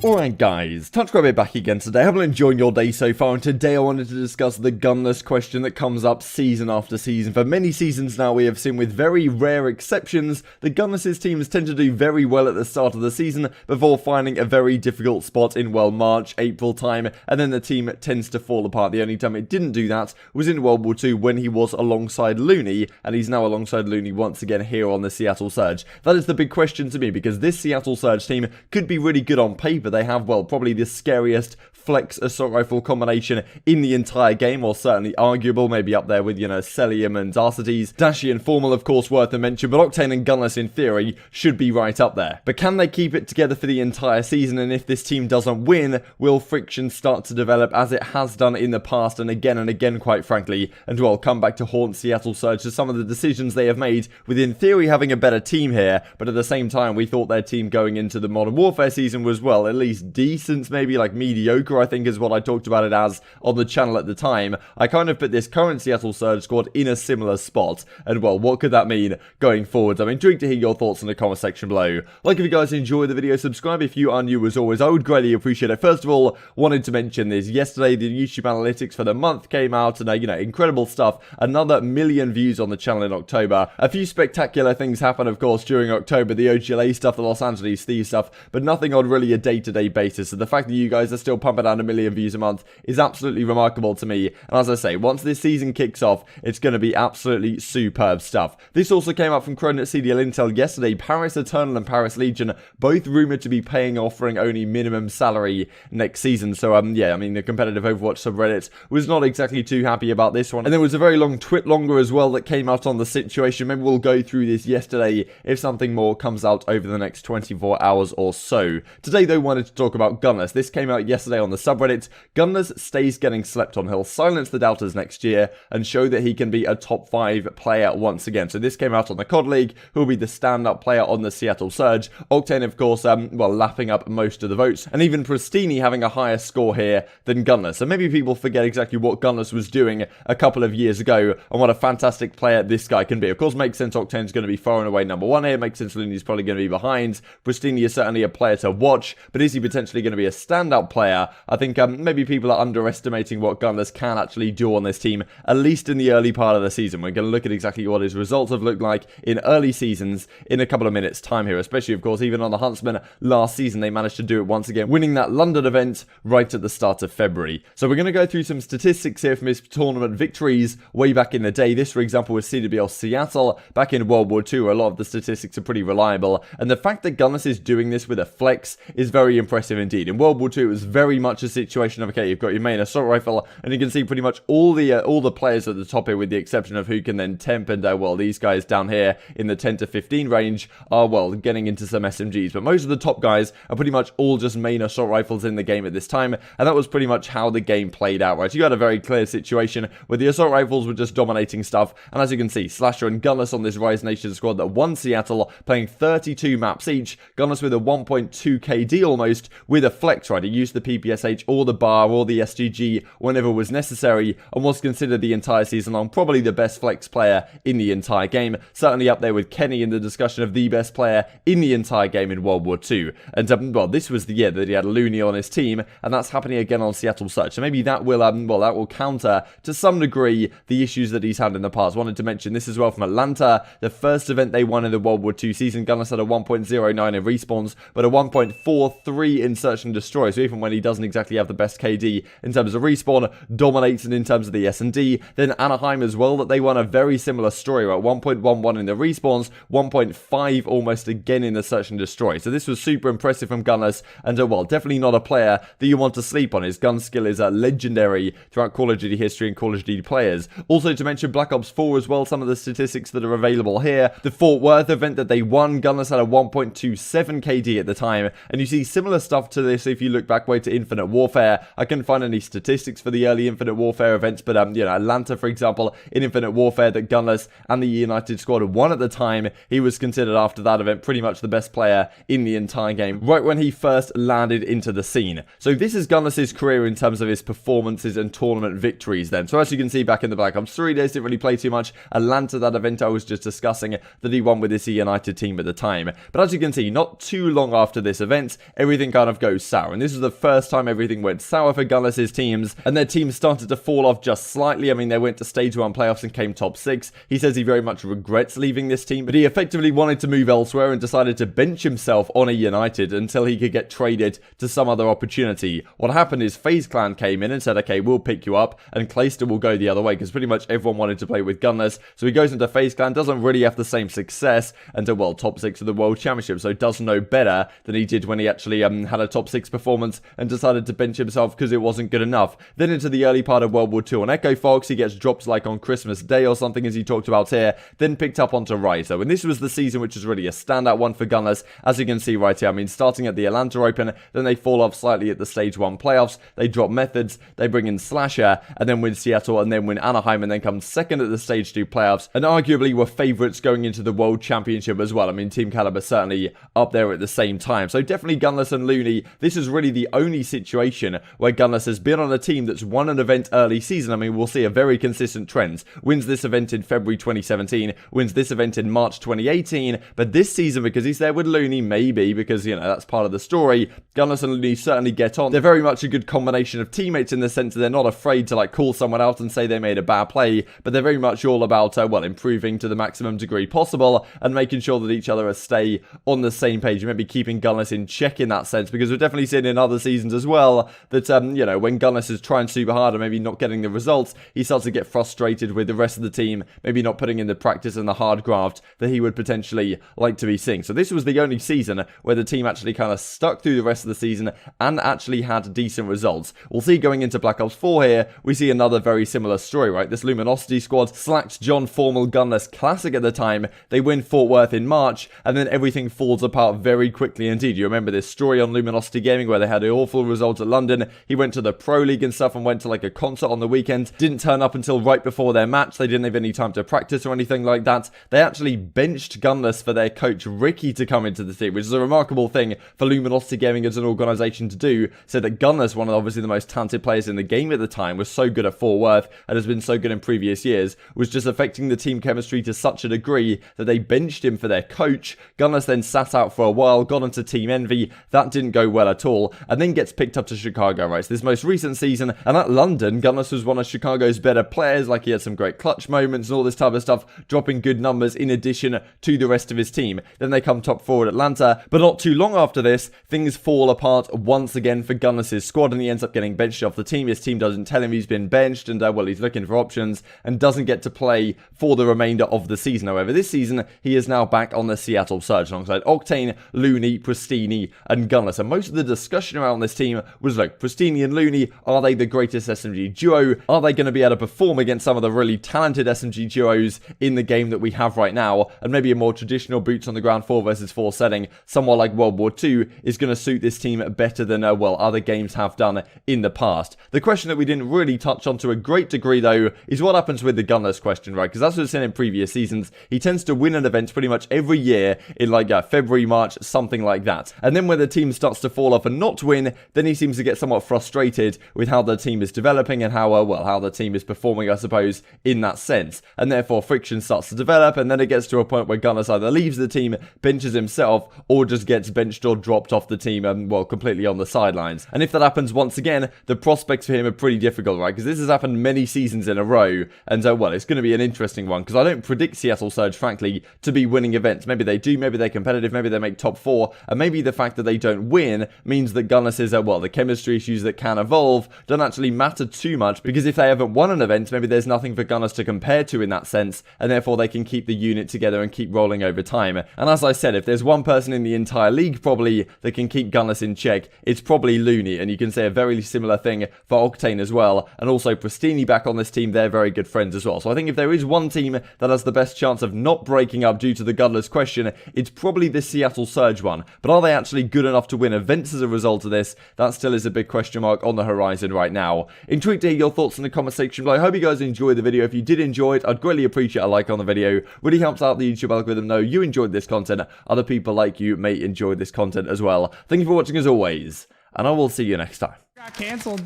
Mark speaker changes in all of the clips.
Speaker 1: Alright guys, Touch Rabbit back again today. I hope you're enjoying your day so far, and today I wanted to discuss the gunless question that comes up season after season. For many seasons now we have seen, with very rare exceptions, the gunless teams tend to do very well at the start of the season before finding a very difficult spot in, well, March, April time, and then the team tends to fall apart. The only time it didn't do that was in World War II when he was alongside Looney, and he's now alongside Looney once again here on the Seattle Surge. That is the big question to me, because this Seattle Surge team could be really good on paper. They have, well, probably the scariest flex assault rifle combination in the entire game, or certainly arguable, maybe up there with, you know, Celium and Arcetes. Dashy and Formal, of course, worth a mention, but Octane and Gunless, in theory, should be right up there. But can they keep it together for the entire season? And if this team doesn't win, will friction start to develop as it has done in the past and again, quite frankly, and well, come back to haunt Seattle Surge to some of the decisions they have made, with in theory having a better team here, but at the same time we thought their team going into the Modern Warfare season was, well, at least decent, maybe like mediocre, I think is what I talked about it as on the channel at the time. I kind of put this current Seattle Surge squad in a similar spot, and well, what could that mean going forwards? I'm intrigued to hear your thoughts in the comment section below. Like if you guys enjoy the video, subscribe if you are new as always, I would greatly appreciate it. First of all, wanted to mention this, yesterday the YouTube analytics for the month came out, and you know, incredible stuff, another million views on the channel in October. A few spectacular things happen, of course, during October, the OGLA stuff, the Los Angeles Thieves stuff, but nothing on really a day-to-day basis. So the fact that you guys are still pumping out a million views a month is absolutely remarkable to me. And as I say, once this season kicks off, it's going to be absolutely superb stuff. This also came out from Cronut CDL Intel yesterday. Paris Eternal and Paris Legion, both rumored to be offering only minimum salary next season. So yeah, I mean, the competitive Overwatch subreddit was not exactly too happy about this one. And there was a very long twit longer as well that came out on the situation. Maybe we'll go through this yesterday if something more comes out over the next 24 hours or so. Today though, wanted to talk about Gunless. This came out yesterday on the subreddit. Gunless stays getting slept on. He'll silence the doubters next year and show that he can be a top 5 player once again. So this came out on the CoD League, who will be the stand-up player on the Seattle Surge. Octane, of course, well, lapping up most of the votes, and even Pristini having a higher score here than Gunless. So maybe people forget exactly what Gunless was doing a couple of years ago and what a fantastic player this guy can be. Of course, makes sense Octane's going to be far and away number 1 here. Makes sense Looney's probably going to be behind. Pristini is certainly a player to watch, but is he potentially going to be a standout player? I think maybe people are underestimating what Gunless can actually do on this team, at least in the early part of the season. We're going to look at exactly what his results have looked like in early seasons in a couple of minutes time here, especially, of course, even on the Huntsmen last season, they managed to do it once again, winning that London event right at the start of February. So we're going to go through some statistics here from his tournament victories way back in the day. This, for example, was CWL Seattle back in World War II, where a lot of the statistics are pretty reliable, and the fact that Gunless is doing this with a flex is very impressive indeed. In World War II, it was very much a situation of, okay, you've got your main assault rifle, and you can see pretty much all the players at the top here, with the exception of who can then temp, and well, these guys down here in the 10 to 15 range are, well, getting into some SMGs, but most of the top guys are pretty much all just main assault rifles in the game at this time, and that was pretty much how the game played out, right? You had a very clear situation where the assault rifles were just dominating stuff, and as you can see, Slasher and Gunless on this Rise Nation squad that won Seattle, playing 32 maps each. Gunless with a 1.2 KD almost, with a flex, right? He used the PPSH or the bar or the SGG whenever was necessary, and was considered the entire season long probably the best flex player in the entire game, certainly up there with Kenny in the discussion of the best player in the entire game in World War II. And well, this was the year that he had Looney on his team, and that's happening again on Seattle Surge. So maybe that will well, that will counter to some degree the issues that he's had in the past. Wanted to mention this as well from Atlanta, the first event they won in the World War II season. Gunless had a 1.09 in respawns, but a 1.43 in search and destroy. So even when he doesn't exactly have the best KD in terms of respawn, dominates in terms of the S&D. Then Anaheim as well, that they won a very similar story, right? 1.11 in the respawns, 1.5 almost again in the search and destroy. So this was super impressive from Gunless, and well, definitely not a player that you want to sleep on. His gun skill is legendary throughout Call of Duty history and Call of Duty players. Also to mention Black Ops 4 as well, some of the statistics that are available here. The Fort Worth event that they won, Gunless had a 1.27 KD at the time, and you see similar stuff to this if you look back way to Infinite Infinite Warfare. I couldn't find any statistics for the early Infinite Warfare events, but you know, Atlanta, for example, in Infinite Warfare that Gunlesss and the United squad won at the time, he was considered after that event pretty much the best player in the entire game, right when he first landed into the scene. So this is Gunless's career in terms of his performances and tournament victories then. So as you can see back in the Black Ops 3 days, didn't really play too much. Atlanta, that event I was just discussing, that he won with this United team at the time. But as you can see, not too long after this event, everything kind of goes sour. And this was the first time everything went sour for Gunless's teams, and their teams started to fall off just slightly. I mean, they went to Stage 1 playoffs and came top 6. He says he very much regrets leaving this team, but he effectively wanted to move elsewhere and decided to bench himself on a United until he could get traded to some other opportunity. What happened is FaZe Clan came in and said, okay, we'll pick you up, and Clayster will go the other way, because pretty much everyone wanted to play with Gunless. So he goes into FaZe Clan, doesn't really have the same success until, well, top 6 of the World Championship, so does no better than he did when he actually had a top 6 performance and decided to bench himself because it wasn't good enough. Then into the early part of World War II on Echo Fox, he gets dropped like on Christmas Day or something, as he talked about here, then picked up onto Rise, though. And this was the season which was really a standout one for Gunless, as you can see right here. I mean, starting at the Atlanta Open, then they fall off slightly at the Stage 1 playoffs, they drop Methods, they bring in Slasher, and then win Seattle, and then win Anaheim, and then come second at the Stage 2 playoffs, and arguably were favourites going into the World Championship as well. I mean, Team Caliber certainly up there at the same time. So definitely Gunless and Looney, this is really the only situation where Gunless has been on a team that's won an event early season. I mean, we'll see a very consistent trend. Wins this event in February 2017, wins this event in March 2018, but this season, because he's there with Looney, maybe, because, you know, that's part of the story, Gunless and Looney certainly get on. They're very much a good combination of teammates in the sense that they're not afraid to, like, call someone out and say they made a bad play, but they're very much all about, well, improving to the maximum degree possible and making sure that each other stay on the same page, maybe keeping Gunless in check in that sense, because we've definitely seen in other seasons as well that, you know, when Gunless is trying super hard and maybe not getting the results, he starts to get frustrated with the rest of the team, maybe not putting in the practice and the hard graft that he would potentially like to be seeing. So this was the only season where the team actually kind of stuck through the rest of the season and actually had decent results. We'll see going into Black Ops 4 here, we see another very similar story, right? This Luminosity squad slacked John Formal Gunless Classic at the time, they win Fort Worth in March, and then everything falls apart very quickly indeed. You remember this story on Luminosity Gaming where they had an awful result at London. He went to the Pro League and stuff and went to like a concert on the weekend, didn't turn up until right before their match, they didn't have any time to practice or anything like that. They actually benched Gunless for their coach Ricky to come into the team, which is a remarkable thing for Luminosity Gaming as an organisation to do, so that Gunless, one of obviously the most talented players in the game at the time, was so good at Fort Worth and has been so good in previous years, was just affecting the team chemistry to such a degree that they benched him for their coach. Gunless then sat out for a while, got into Team Envy, that didn't go well at all, and then gets picked up to Chicago, right? So this most recent season, and at London, Gunless was one of Chicago's better players, like he had some great clutch moments and all this type of stuff, dropping good numbers in addition to the rest of his team. Then they come top 4 at Atlanta, but not too long after this, things fall apart once again for Gunless's squad, and he ends up getting benched off the team. His team doesn't tell him he's been benched, and well, he's looking for options, and doesn't get to play for the remainder of the season. However, this season, he is now back on the Seattle Surge alongside Octane, Looney, Pristini, and Gunless. And most of the discussion around this team was, look, Pristini and Looney, are they the greatest SMG duo? Are they going to be able to perform against some of the really talented SMG duos in the game that we have right now? And maybe a more traditional boots on the ground 4 versus 4 setting, somewhat like World War II, is going to suit this team better than, well, other games have done in the past. The question that we didn't really touch on to a great degree, though, is what happens with the Gunless question, right? Because as we've seen in previous seasons, he tends to win an event pretty much every year in like February, March, something like that. And then when the team starts to fall off and not win, then he seems to get somewhat frustrated with how the team is developing and how, well, how the team is performing, I suppose, in that sense. And therefore, friction starts to develop, and then it gets to a point where Gunless either leaves the team, benches himself, or just gets benched or dropped off the team and, well, completely on the sidelines. And if that happens once again, the prospects for him are pretty difficult, right? Because this has happened many seasons in a row, and well, it's going to be an interesting one, because I don't predict Seattle Surge, frankly, to be winning events. Maybe they do, maybe they're competitive, maybe they make top 4, and maybe the fact that they don't win means that Gunless is, well, the chemistry issues that can evolve don't actually matter too much, because if they haven't won an event, maybe there's nothing for Gunless to compare to in that sense, and therefore they can keep the unit together and keep rolling over time. And as I said, if there's one person in the entire league probably that can keep Gunless in check, it's probably Looney, and you can say a very similar thing for Octane as well, and also Pristini back on this team, they're very good friends as well. So I think if there is one team that has the best chance of not breaking up due to the Gunless question, it's probably the Seattle Surge one. But are they actually good enough to win events as a result of this? that still is a big question mark on the horizon right now. Intrigued to hear your thoughts in the comment section below. I hope you guys enjoyed the video. If you did enjoy it, I'd greatly appreciate a like on the video. Really helps out the YouTube algorithm know you enjoyed this content. Other people like you may enjoy this content as well. Thank you for watching as always, and I will see you next time.
Speaker 2: Got canceled.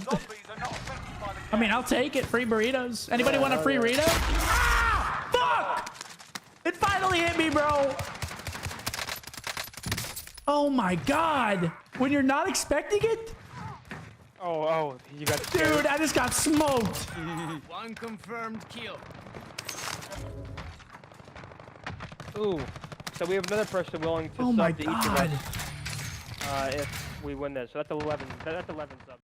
Speaker 2: I mean, I'll take it. Free burritos. Anybody want a free burrito? Ah! Fuck! It finally hit me, bro. Oh my god. When you're not expecting it?
Speaker 3: Oh, you got
Speaker 2: Dude, I just got smoked.
Speaker 4: One confirmed kill.
Speaker 3: Ooh. So we have another person willing to
Speaker 2: Oh my
Speaker 3: sub to each of
Speaker 2: god.
Speaker 3: us if we win this. So that's 11. That's 11 subs.